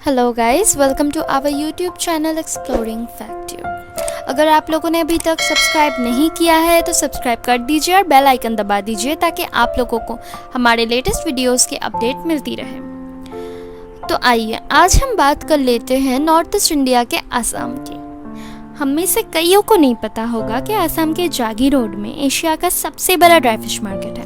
Hello guys, welcome to our YouTube channel exploring FactTube. अगर आप लोगों ने अभी तक सब्सक्राइब नहीं किया है तो सब्सक्राइब कर दीजिए और बेल आइकन दबा दीजिए ताकि आप लोगों को हमारे लेटेस्ट वीडियोस की अपडेट मिलती रहे। तो आइए आज हम बात कर लेते हैं नॉर्थ ईस्ट इंडिया के आसाम की। हम में से कईयों को नहीं पता होगा कि आसाम के जागी रोड में एशिया का सबसे बड़ा ड्राई फिश मार्केट है।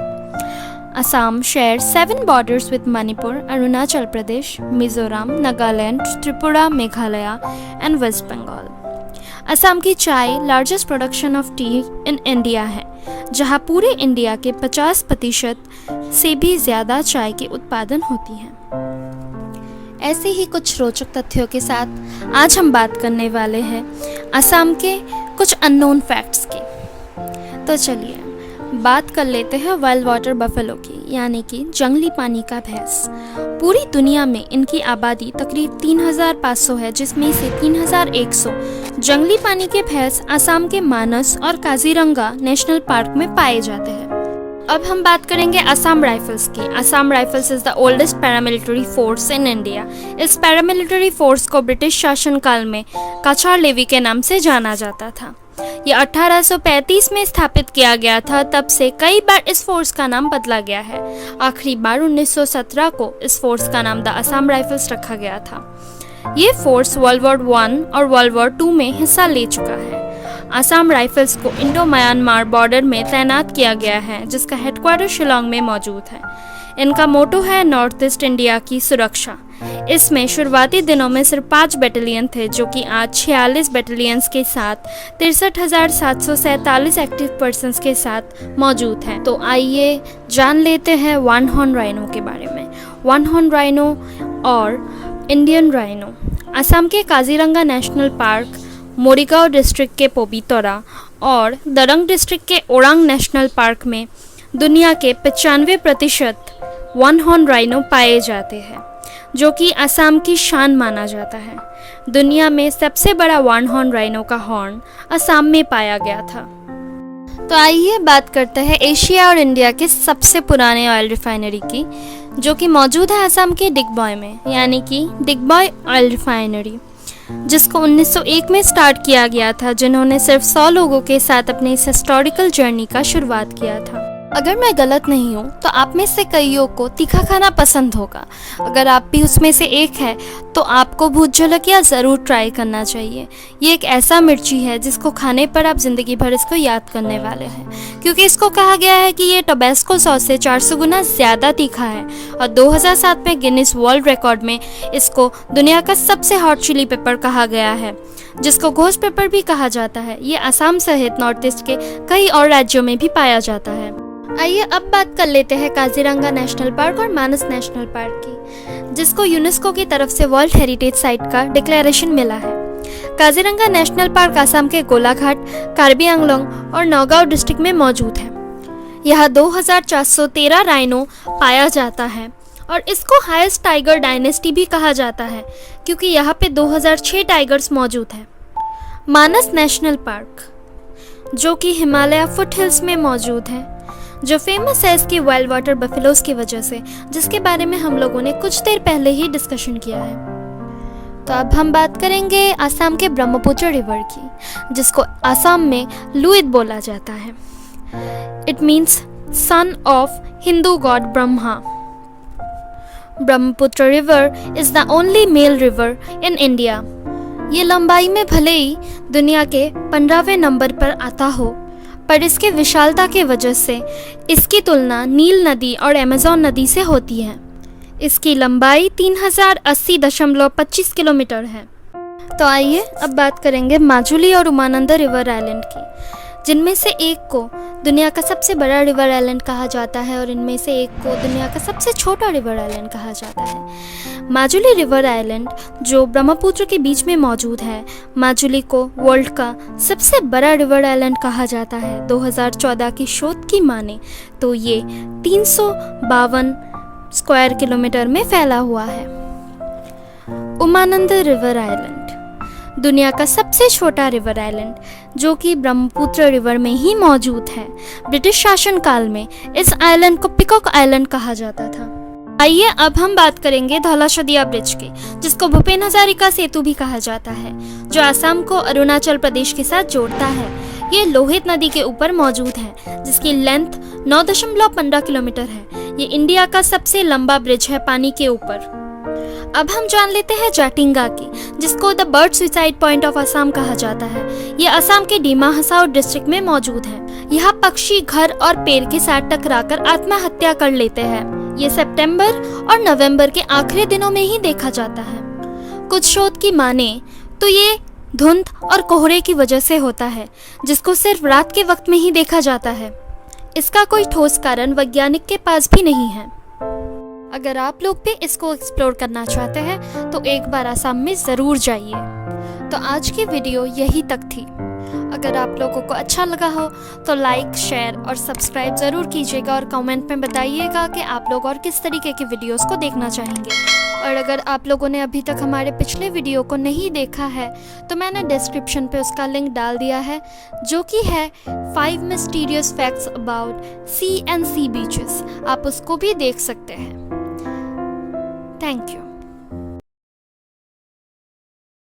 Assam shares 7 borders with Manipur, Arunachal Pradesh, Mizoram, Nagaland, Tripura, Meghalaya, and West Bengal. Assam की चाय largest production of T in India है, जहां पूरे इंडिया के 50% से भी ज़्यादा चाय की उत्पादन होती है। ऐसे ही कुछ रोचक तथ्यों के साथ आज हम बात करने वाले हैं असम के कुछ अननोन फैक्ट्स की। तो चलिए बात कर लेते हैं वाइल्ड वाटर बफेलो की, यानी कि जंगली पानी का भैंस। पूरी दुनिया में इनकी आबादी तकरीब 3,500 है, जिसमें से 3,100 जंगली पानी के भैंस असम के मानस और काजीरंगा नेशनल पार्क में पाए जाते हैं। अब हम बात करेंगे असम राइफल्स की। Assam rifles is the oldest paramilitary force in India. इस पैरामिलिट्री फोर्स को ब्रिटिश शासनकाल में काचार लेवी के नाम से जाना जाता था। यह 1835 में स्थापित किया गया था। तब से कई बार इस फोर्स का नाम बदला गया है। आखिरी बार 1917 को इस फोर्स का नाम द असम राइफल्स रखा गया था। ये फोर्स वर्ल्ड वॉर 1 और वर्ल्ड वॉर 2 में हिस्सा ले चुका है। असम राइफल्स को इंडो म्यांमार बॉर्डर में तैनात किया गया है, जिसका हेडक्वार्टर शिलोंग में मौजूद है। इनका मोटो है नॉर्थ ईस्ट इंडिया की सुरक्षा। इसमें शुरुआती दिनों में सिर्फ 5 बैटालियन थे, जो कि आज 46 बैटालियंस के साथ 63,747 एक्टिव पर्सन्स के साथ मौजूद हैं। तो आइए जान लेते हैं वन हॉर्न राइनो के बारे में। वन हॉर्न राइनो और इंडियन राइनो असम के Kaziranga national park, Morigaon district के पोबितोरा और दरंग डिस्ट्रिक्ट के ओरांग नेशनल पार्क में दुनिया के 95% वन हॉर्न राइनो पाए जाते हैं, जो कि असम की शान माना जाता है। दुनिया में सबसे बड़ा वन हॉर्न राइनो का हॉर्न असम में पाया गया था। तो आइए बात करते हैं एशिया और इंडिया के सबसे पुराने ऑयल रिफाइनरी की, जो कि मौजूद है असम के डिगबॉय में, यानी कि डिगबॉय ऑयल रिफाइनरी, जिसको 1901 में स्टार्ट किया गया था, जिन्होंने सिर्फ 100 लोगों के साथ अपने इस हिस्टोरिकल जर्नी का शुरुआत किया था। अगर मैं गलत नहीं हूँ तो आप में से कईयों को तीखा खाना पसंद होगा। अगर आप भी उसमें से एक है तो आपको भूत झलकिया ज़रूर ट्राई करना चाहिए। ये एक ऐसा मिर्ची है जिसको खाने पर आप ज़िंदगी भर इसको याद करने वाले हैं, क्योंकि इसको कहा गया है कि ये टोबैस्को सॉस से 400 गुना ज़्यादा तीखा है। और 2007 में गिनीज वर्ल्ड रिकॉर्ड में इसको दुनिया का सबसे हॉट चिली पेपर कहा गया है, जिसको घोस्ट पेपर भी कहा जाता है। ये असम सहित नॉर्थ ईस्ट के कई और राज्यों में भी पाया जाता है। आइए अब बात कर लेते हैं काजीरंगा नेशनल पार्क और मानस नेशनल पार्क की, जिसको यूनेस्को की तरफ से वर्ल्ड हेरिटेज साइट का डिक्लेरेशन मिला है। काजीरंगा नेशनल पार्क असम के गोलाघाट, कार्बी आंगलोंग और नौगांव डिस्ट्रिक्ट में मौजूद है। यहाँ 2413 राइनो पाया जाता है और इसको हाईएस्ट टाइगर डायनेस्टी भी कहा जाता है, क्योंकि यहाँ पे 2006 टाइगर्स मौजूद हैं। मानस नेशनल पार्क, जो कि हिमालय फुट हिल्स में मौजूद है, जो फेमस है इसकी वाइल्ड वाटर बफेलोज की वजह से, जिसके बारे में हम लोगों ने कुछ देर पहले ही डिस्कशन किया है। तो अब हम बात करेंगे असम के ब्रह्मपुत्र रिवर की, जिसको असम में लुइद बोला जाता है। It means son of Hindu God Brahma. Brahmaputra river is the only mail river in India. ये लंबाई में भले ही दुनिया के 15वें नंबर पर आता हो, पर इसके विशालता के वजह से इसकी तुलना नील नदी और अमेज़न नदी से होती है। इसकी लंबाई 3080.25 किलोमीटर है। तो आइए अब बात करेंगे माजुली और उमानंद रिवर आइलैंड की, जिनमें से एक को दुनिया का सबसे बड़ा रिवर आइलैंड कहा जाता है और इनमें से एक को दुनिया का सबसे छोटा रिवर आइलैंड कहा जाता है। माजुली रिवर आइलैंड, जो ब्रह्मपुत्र के बीच में मौजूद है, माजुली को वर्ल्ड का सबसे बड़ा रिवर आइलैंड कहा जाता है। 2014 की शोध की माने तो ये 352 स्क्वायर किलोमीटर में फैला हुआ है। उमानंद रिवर आइलैंड दुनिया का सबसे छोटा रिवर आइलैंड, जो कि ब्रह्मपुत्र रिवर में ही मौजूद है। ब्रिटिश शासनकाल में इस आइलैंड को पिकॉक आइलैंड कहा जाता था। आइए अब हम बात करेंगे धौलाशदिया ब्रिज की, जिसको भूपेन हजारिका सेतु भी कहा जाता है, जो असम को अरुणाचल प्रदेश के साथ जोड़ता है। ये लोहित नदी के ऊपर मौजूद है, जिसकी लेंथ 9.15 किलोमीटर है। ये इंडिया का सबसे लंबा ब्रिज है पानी के ऊपर। अब हम जान लेते हैं जाटिंगा की, जिसको the bird suicide point of Assam कहा जाता है। ये असम के डिमा हसाओ डिस्ट्रिक्ट में मौजूद है। यहाँ पक्षी घर और पेड़ के साथ टकराकर आत्महत्या कर लेते हैं। ये सितंबर और नवंबर के आखिरी दिनों में ही देखा जाता है। कुछ शोध की माने तो ये धुंध और कोहरे की वजह से होता है, जिसको सिर्फ रात के वक्त में ही देखा जाता है। इसका कोई ठोस कारण वैज्ञानिक के पास भी नहीं है। अगर आप लोग भी इसको एक्सप्लोर करना चाहते हैं तो एक बार असम में ज़रूर जाइए। तो आज की वीडियो यही तक थी। अगर आप लोगों को अच्छा लगा हो तो लाइक, शेयर और सब्सक्राइब ज़रूर कीजिएगा और कमेंट में बताइएगा कि आप लोग और किस तरीके की वीडियोस को देखना चाहेंगे। और अगर आप लोगों ने अभी तक हमारे पिछले वीडियो को नहीं देखा है तो मैंने डिस्क्रिप्शन पे उसका लिंक डाल दिया है, जो कि है 5 mysterious facts about sea and sea beaches. आप उसको भी देख सकते हैं। Thank you.